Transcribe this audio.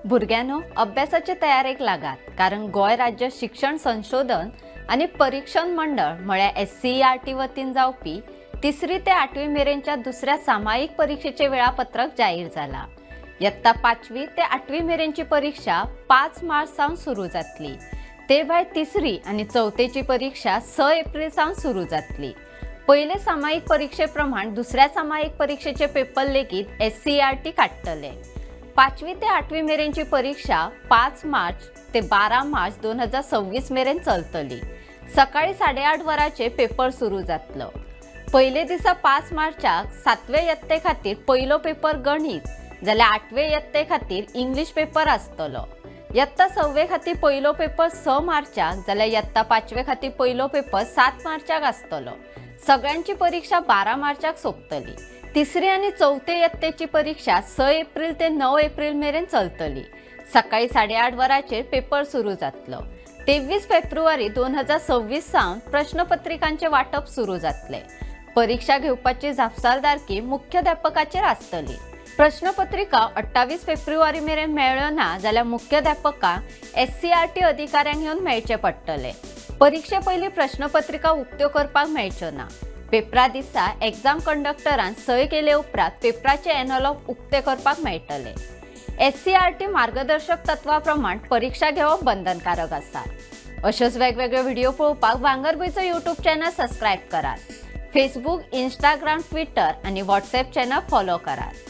भुरग्यानो अभ्यासाचे तयारेक लागात कारण गोय राज्य शिक्षण संशोधन आणि परीक्षण मंडळ म्हळ्यार SCERT वतीन जावपी 3री ते 8वी मेरेनच्या दुसऱ्या सामायिक परीक्षेचे वेळापत्रक जाहीर झाला। इयत्ता 5वी ते 8वी मेरेनची परीक्षा 5 मार्च सावन सुरू जातली। ते भायर 3री आणि 4थीची परीक्षा 6 एप्रिल सावन सुरू जातली। पहिले सामायिक परीक्षेप्रमाण दुसऱ्या सामायिक परीक्षेचे पेपर लेगीत SCERT काडटले। 5वी ते 8वी मेरेनची परीक्षा 5 मार्च ते 12 मार्च 2026 मेरेन चलतली। सकाळी 8:30 वरांचे पेपर सुरू जातलो। पहिले दिसा 5 मार्चाक 7वे इयत्ते खातीर पयलो पेपर गणित जाल्यार 8वे इयत्ते खातीर इंग्लिश पेपर आसतलो। इयत्ता 6वे खातीर पयलो पेपर 6 मार्चाक जाल्यार इयत्ता 5वे खातीर पयलो पेपर 7 मार्चाक आसतलो। सगळ्यांची परीक्षा 12 मार्चाक सोंपतली। 3री आणि 4थी इयत्तेची परीक्षा 6 एप्रिल ते 9 एप्रिल मेरेन चलतली। सकाळी 8:30 वरांचेर पेपर सुरू जातलो। 23 फेब्रुवारी 2026 सावन प्रश्नपत्रिकांचे वाटप सुरू जातले। परीक्षा घेवपाची जापसालदारकी मुख्याध्यापकाचेर आसतली। प्रश्नपत्रिका 28 फेब्रुवारी मेरेन मेळ्ळ्यो ना जाल्यार मुख्याध्यापकाक SCERT अधिकाऱ्यांक येवन मेळचे पडटले। परीक्षे पयलीं प्रश्नपत्रिका उक्त्यो करपाक मेळच्यो ना। पेपरा दिसा एग्जाम कंडक्टरान सय केले उपरांत पेपराचे एनवलप उक्ते करपाक मेळटले। SCERT मार्गदर्शक तत्वा प्रमाण परीक्षा घेवप बंधनकारक आसा। अशेच वेगवेगळे व्हिडिओ पळोवपाक भांगरभूंयचो YouTube चॅनल सबस्क्राईब करात। फेसबुक, इंस्टाग्राम, ट्विटर आणि व्हॉट्सॲप चॅनल फॉलो करात।